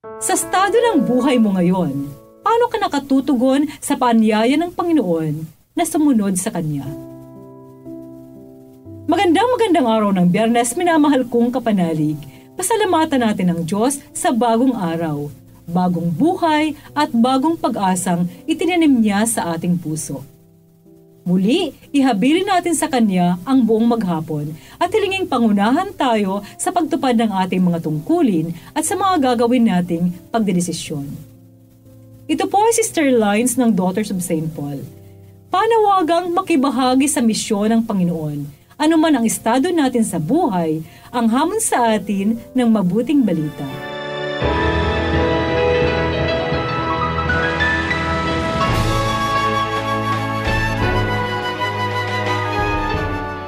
Sa estado ng buhay mo ngayon, paano ka nakatutugon sa paanyaya ng Panginoon na sumunod sa Kanya? Magandang araw ng Biyernes, minamahal kong kapanalig. Pasalamatan natin ang Diyos sa bagong araw, bagong buhay at bagong pag-asang itinanim niya sa ating puso. Muli, ihabilin natin sa Kanya ang buong maghapon at hilinging pangunahan tayo sa pagtupad ng ating mga tungkulin at sa mga gagawin nating pagdedesisyon. Ito po ay Sister Lines ng Daughters of St. Paul. Panawagang makibahagi sa misyon ng Panginoon. Ano man ang estado natin sa buhay, ang hamon sa atin ng mabuting balita.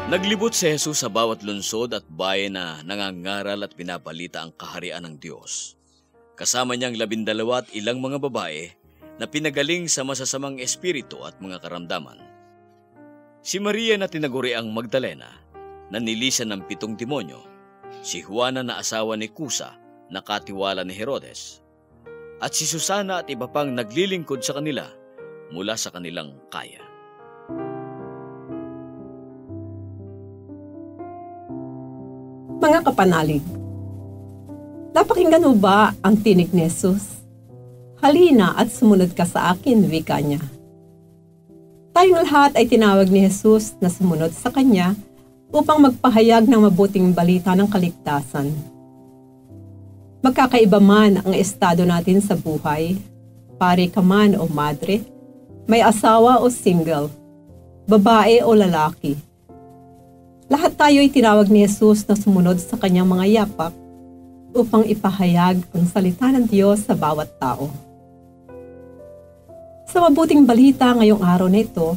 Naglibot si Jesus sa bawat lungsod at bayan na nangangaral at pinabalita ang kaharian ng Diyos. Kasama niyang 12 at ilang mga babae na pinagaling sa masasamang espiritu at mga karamdaman. Si Maria na tinaguriang Magdalena, na nilisan ng 7 demonyo, si Juana na asawa ni Kusa, na katiwala ni Herodes, at si Susana at iba pang naglilingkod sa kanila mula sa kanilang kaya. Mga kapanalig, napakinggan mo ba ang tinig ni Jesus? Halina at sumunod ka sa akin, wika niya. Tayong lahat ay tinawag ni Jesus na sumunod sa Kanya upang magpahayag ng mabuting balita ng kaligtasan. Magkakaiba man ang estado natin sa buhay, pare ka man o madre, may asawa o single, babae o lalaki. Lahat tayo ay tinawag ni Jesus na sumunod sa Kanyang mga yapak upang ipahayag ang salita ng Diyos sa bawat tao. Sa mabuting balita ngayong araw na ito,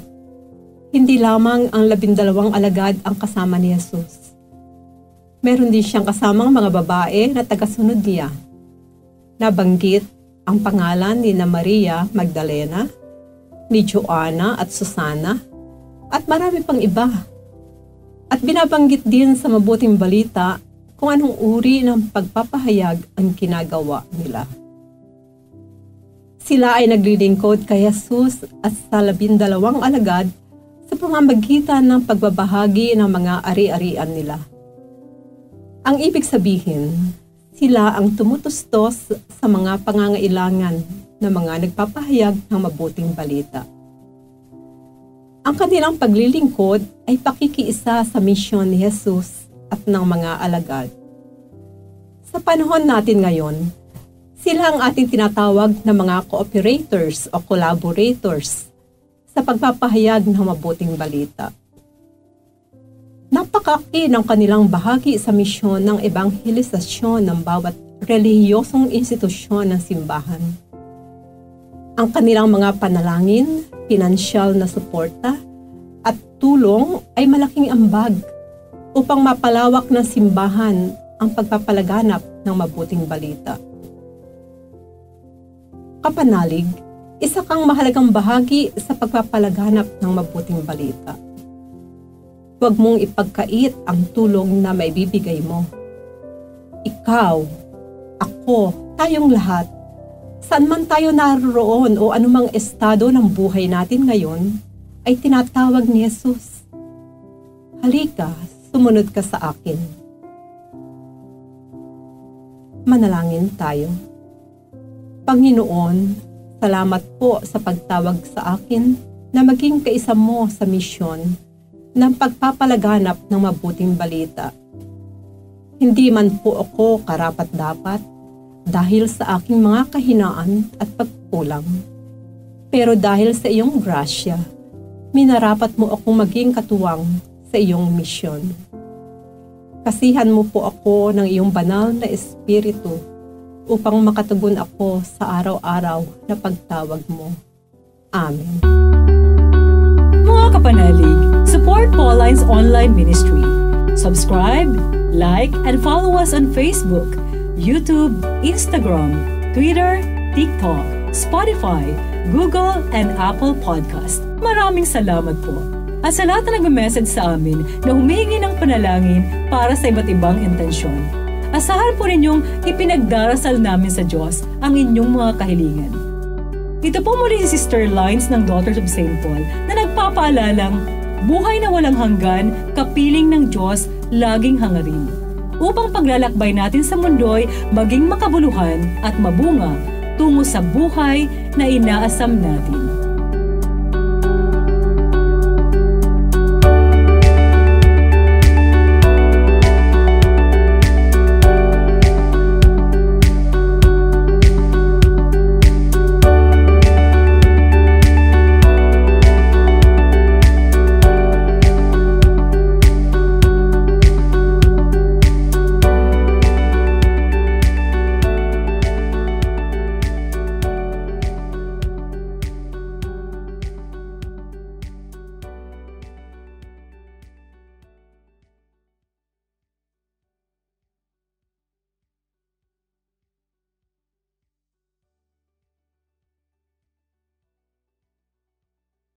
hindi lamang ang 12 alagad ang kasama ni Jesus. Meron din siyang kasamang mga babae na tagasunod niya. Nabanggit ang pangalan ni Maria Magdalena, ni Joanna at Susana, at marami pang iba. At binabanggit din sa mabuting balita kung anong uri ng pagpapahayag ang ginagawa nila. Sila ay naglilingkod kay Jesus at sa 12 alagad sa pamamagitan ng pagbabahagi ng mga ari-arian nila. Ang ibig sabihin, sila ang tumutustos sa mga pangangailangan ng mga nagpapahayag ng mabuting balita. Ang kanilang paglilingkod ay pakikiisa sa misyon ni Jesus at ng mga alagad. Sa panahon natin ngayon, sila ang ating tinatawag na mga cooperators o collaborators sa pagpapahayag ng mabuting balita. Napakaki ng kanilang bahagi sa misyon ng ebanghelisasyon ng bawat relihiyosong institusyon ng simbahan. Ang kanilang mga panalangin, pinansyal na suporta, at tulong ay malaking ambag upang mapalawak ng simbahan ang pagpapalaganap ng mabuting balita. Kapanalig, isa kang mahalagang bahagi sa pagpapalaganap ng mabuting balita. Huwag mong ipagkait ang tulong na maibibigay mo. Ikaw, ako, tayong lahat, saan man tayo naroon o anumang estado ng buhay natin ngayon, ay tinatawag ni Jesus. Halika, sumunod ka sa akin. Manalangin tayo. Panginoon, salamat po sa pagtawag sa akin na maging kaisa mo sa misyon ng pagpapalaganap ng mabuting balita. Hindi man po ako karapat-dapat dahil sa aking mga kahinaan at pagkulang. Pero dahil sa iyong grasya, minarapat mo akong maging katuwang sa iyong misyon. Kasihan mo po ako ng iyong banal na espiritu upang makatugon ako sa araw-araw na pagtawag mo. Amen. Mga kapanalig, support Pauline's online ministry. Subscribe, like, and follow us on Facebook, YouTube, Instagram, Twitter, TikTok, Spotify, Google, and Apple Podcast. Maraming salamat po. At sa lahat na nag-message sa amin na humihingi ng panalangin para sa iba't ibang intensyon. Asahan po ninyong ipinagdarasal namin sa Diyos ang inyong mga kahilingan. Ito po muli si Sister Lines ng Daughters of St. Paul na nagpapaalalang buhay na walang hanggan, kapiling ng Diyos, laging hangarin. Upang paglalakbay natin sa mundo'y maging makabuluhan at mabunga tungo sa buhay na inaasam natin.